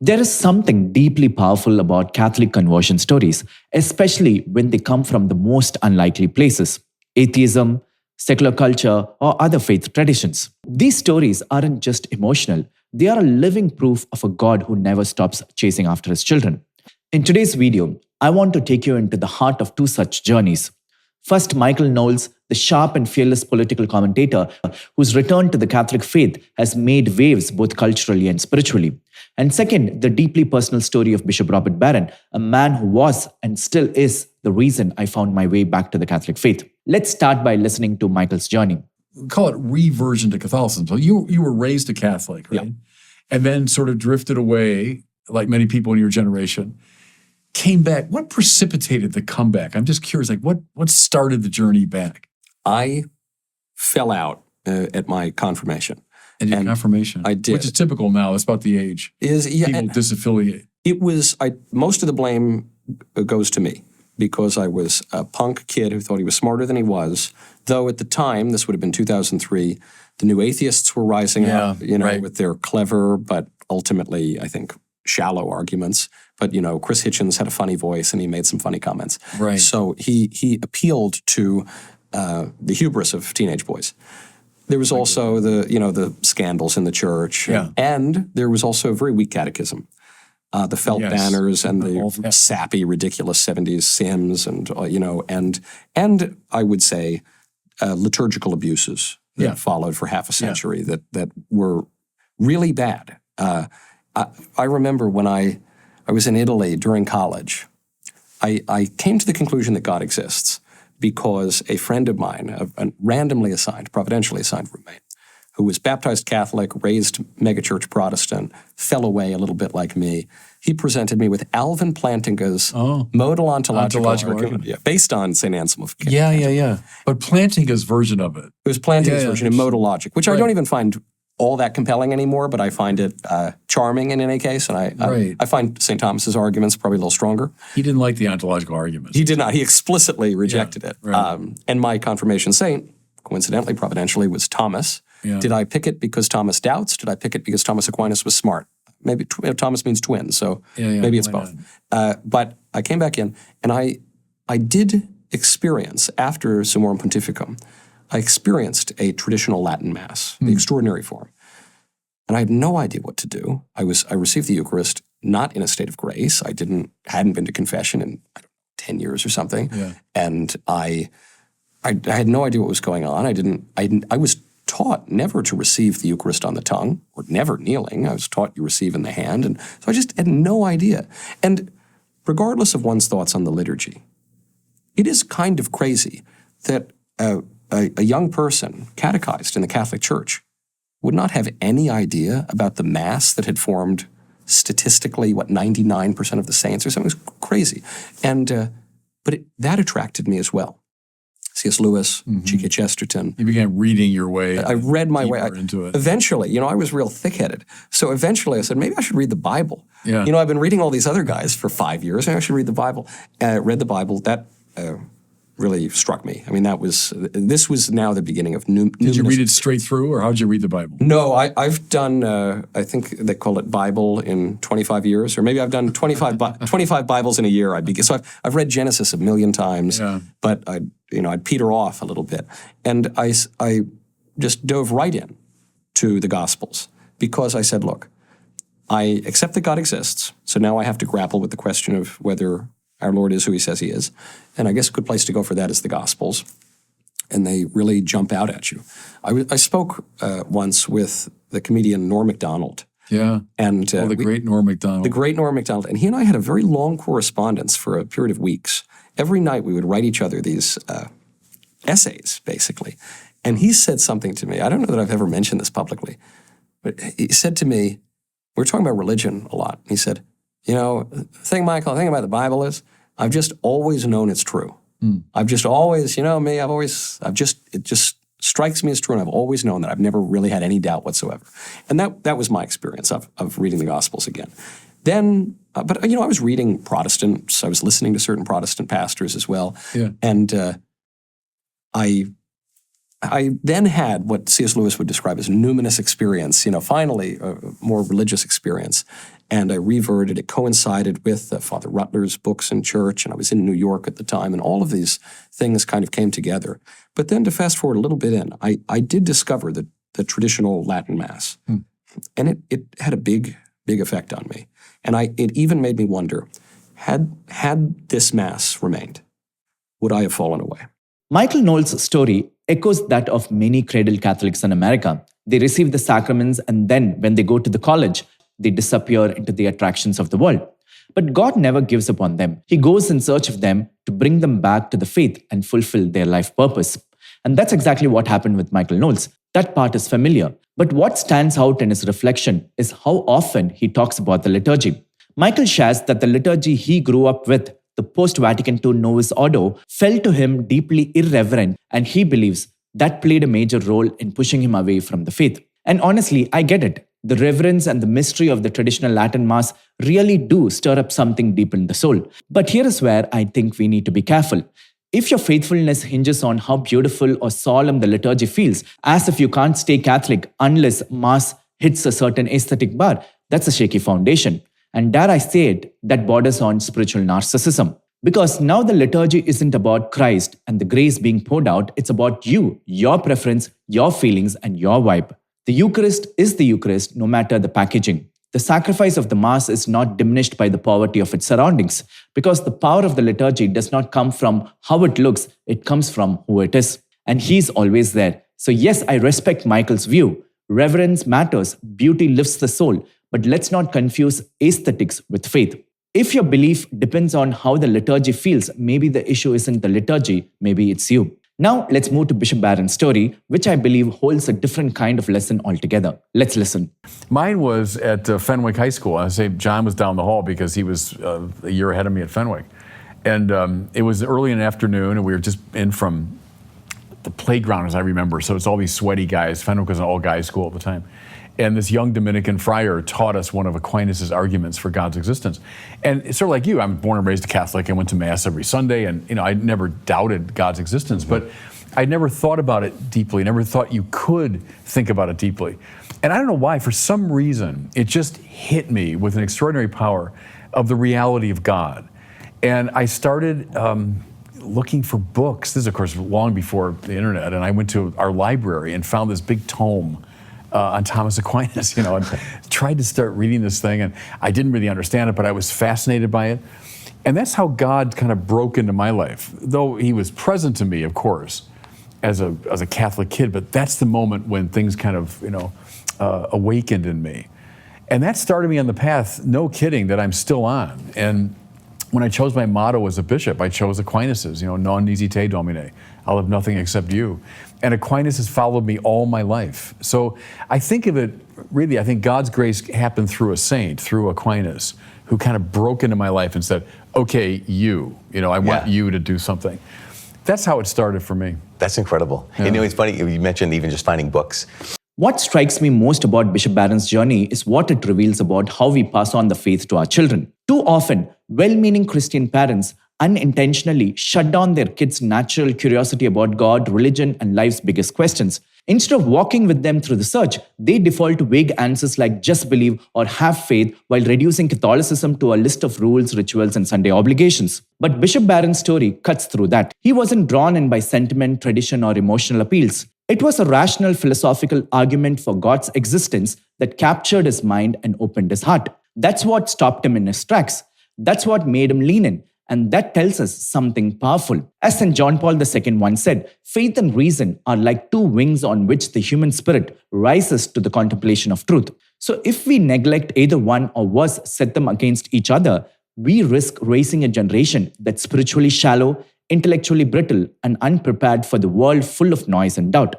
There is something deeply powerful about Catholic conversion stories, especially when they come from the most unlikely places: atheism, secular culture, or other faith traditions. These stories aren't just emotional, they are a living proof of a God who never stops chasing after his children. In today's video, I want to take you into the heart of two such journeys. First, Michael Knowles, the sharp and fearless political commentator whose return to the Catholic faith has made waves both culturally and spiritually. And second, the deeply personal story of Bishop Robert Barron, a man who was and still is the reason I found my way back to the Catholic faith. Let's start by listening to Michael's journey. We call it reversion to Catholicism. So you were raised a Catholic, right? Yeah. And then sort of drifted away, like many people in your generation. Came back. What precipitated the comeback? I'm just curious, like what started the journey back? I fell out at my confirmation. And your confirmation? I did. Which is typical now. It's about the age. People disaffiliate. It was, most of the blame goes to me because I was a punk kid who thought he was smarter than he was, though at the time, this would have been 2003, the new atheists were rising up, right. with their clever, but ultimately, I think, shallow arguments. But, Chris Hitchens had a funny voice and he made some funny comments. Right. So he appealed to the hubris of teenage boys. There was also the scandals in the church. Yeah. And there was also a very weak catechism. The felt banners and the sappy, ridiculous 70s hymns and I would say liturgical abuses that followed for half a century that were really bad. I remember when I was in Italy during college, I came to the conclusion that God exists because a friend of mine, a randomly assigned, providentially assigned roommate, who was baptized Catholic, raised megachurch Protestant, fell away a little bit like me. He presented me with Alvin Plantinga's modal ontological argument. Based on St. Anselm of Canterbury. Yeah. But Plantinga's version of it. It was Plantinga's version in modal logic, which I don't even find all that compelling anymore, but I find it charming in any case, and I find St. Thomas's arguments probably a little stronger. He didn't like the ontological arguments. He did not. He explicitly rejected it. Right. And my confirmation saint, coincidentally, providentially, was Thomas. Yeah. Did I pick it because Thomas doubts? Did I pick it because Thomas Aquinas was smart? Maybe Thomas means twin, so maybe it's both. But I came back in, and I did experience, after Summorum Pontificum, I experienced a traditional Latin Mass, the extraordinary form. And I had no idea what to do. I received the Eucharist not in a state of grace. I hadn't been to confession in 10 years or something. Yeah. And I had no idea what was going on. I was taught never to receive the Eucharist on the tongue, or never kneeling. I was taught you receive in the hand. And so I just had no idea. And regardless of one's thoughts on the liturgy, it is kind of crazy that a young person catechized in the Catholic Church would not have any idea about the Mass that had formed statistically, 99% of the saints or something. It was crazy. And but that attracted me as well. C.S. Lewis, G.K. Chesterton. You began reading your way. I read my way into it. Eventually, I was real thick-headed. So eventually I said, maybe I should read the Bible. Yeah. I've been reading all these other guys for 5 years. Maybe I should read the Bible. Read the Bible. That really struck me. I mean, this was now the beginning of new. Did you read it straight through, or how did you read the Bible? No, I've done, I think they call it Bible in 25 years, or maybe I've done 25 Bibles in a year. So I've read Genesis a million times, but I'd peter off a little bit. And I just dove right in to the Gospels because I said, look, I accept that God exists, so now I have to grapple with the question of whether our Lord is who he says he is. And I guess a good place to go for that is the Gospels. And they really jump out at you. I spoke once with the comedian Norm Macdonald. Yeah. And the great Norm Macdonald. The great Norm Macdonald. And he and I had a very long correspondence for a period of weeks. Every night we would write each other these essays, basically. And he said something to me. I don't know that I've ever mentioned this publicly. But he said to me, we were talking about religion a lot. He said, the thing about the Bible is, I've just always known it's true. I've just always, me, it just strikes me as true, and I've always known that. I've never really had any doubt whatsoever. And that was my experience of reading the Gospels again. Then, but I was reading Protestants. I was listening to certain Protestant pastors as well. Yeah. And I I then had what C.S. Lewis would describe as numinous experience, finally a more religious experience. And I reverted. It coincided with Father Rutler's books in church, and I was in New York at the time, and all of these things kind of came together. But then to fast forward a little bit in, I did discover the traditional Latin Mass. And it had a big effect on me. And it even made me wonder, had this Mass remained, would I have fallen away? Michael Knowles' story echoes that of many cradle Catholics in America. They receive the sacraments, and then when they go to the college, they disappear into the attractions of the world. But God never gives up on them. He goes in search of them to bring them back to the faith and fulfill their life purpose. And that's exactly what happened with Michael Knowles. That part is familiar. But what stands out in his reflection is how often he talks about the liturgy. Michael shares that the liturgy he grew up with, the post-Vatican II Novus Ordo, felt to him deeply irreverent, and he believes that played a major role in pushing him away from the faith. And honestly, I get it. The reverence and the mystery of the traditional Latin Mass really do stir up something deep in the soul. But here is where I think we need to be careful. If your faithfulness hinges on how beautiful or solemn the liturgy feels, as if you can't stay Catholic unless Mass hits a certain aesthetic bar, that's a shaky foundation. And dare I say it, that borders on spiritual narcissism. Because now the liturgy isn't about Christ and the grace being poured out, it's about you, your preference, your feelings, and your vibe. The Eucharist is the Eucharist no matter the packaging. The sacrifice of the Mass is not diminished by the poverty of its surroundings, because the power of the liturgy does not come from how it looks, it comes from who it is. And He's always there. So yes, I respect Michael's view. Reverence matters, beauty lifts the soul, but let's not confuse aesthetics with faith. If your belief depends on how the liturgy feels, maybe the issue isn't the liturgy, maybe it's you. Now, let's move to Bishop Barron's story, which I believe holds a different kind of lesson altogether. Let's listen. Mine was at Fenwick High School. I say John was down the hall because he was a year ahead of me at Fenwick. And it was early in the afternoon, and we were just in from the playground, as I remember. So it's all these sweaty guys. Fenwick was an all-guys school at the time. And this young Dominican friar taught us one of Aquinas' arguments for God's existence. And it's sort of like you. I'm born and raised a Catholic. I went to Mass every Sunday, and I never doubted God's existence, but I never thought about it deeply, never thought you could think about it deeply. And I don't know why, for some reason, it just hit me with an extraordinary power of the reality of God. And I started looking for books. This is, of course, long before the internet, and I went to our library and found this big tome on Thomas Aquinas, and tried to start reading this thing, and I didn't really understand it, but I was fascinated by it. And that's how God kind of broke into my life, though He was present to me, of course, as a Catholic kid, but that's the moment when things kind of, awakened in me. And that started me on the path, no kidding, that I'm still on. And when I chose my motto as a bishop, I chose Aquinas', non nisi te Domine, I'll have nothing except you. And Aquinas has followed me all my life. So I think of it, really, I think God's grace happened through a saint, through Aquinas, who kind of broke into my life and said, okay, I want you to do something. That's how it started for me. That's incredible. Yeah. It's funny, you mentioned even just finding books. What strikes me most about Bishop Barron's journey is what it reveals about how we pass on the faith to our children. Too often, well-meaning Christian parents unintentionally shut down their kids' natural curiosity about God, religion, and life's biggest questions. Instead of walking with them through the search, they default to vague answers like just believe or have faith, while reducing Catholicism to a list of rules, rituals, and Sunday obligations. But Bishop Barron's story cuts through that. He wasn't drawn in by sentiment, tradition, or emotional appeals. It was a rational philosophical argument for God's existence that captured his mind and opened his heart. That's what stopped him in his tracks. That's what made him lean in. And that tells us something powerful. As St. John Paul II once said, faith and reason are like two wings on which the human spirit rises to the contemplation of truth. So if we neglect either one or worse, set them against each other, we risk raising a generation that's spiritually shallow, intellectually brittle, and unprepared for the world full of noise and doubt.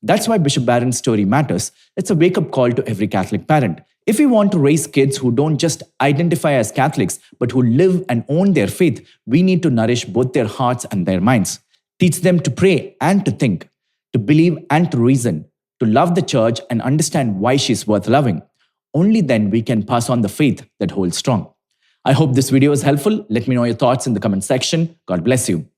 That's why Bishop Barron's story matters. It's a wake-up call to every Catholic parent. If we want to raise kids who don't just identify as Catholics, but who live and own their faith, we need to nourish both their hearts and their minds. Teach them to pray and to think, to believe and to reason, to love the church and understand why she's worth loving. Only then we can pass on the faith that holds strong. I hope this video is helpful. Let me know your thoughts in the comment section. God bless you.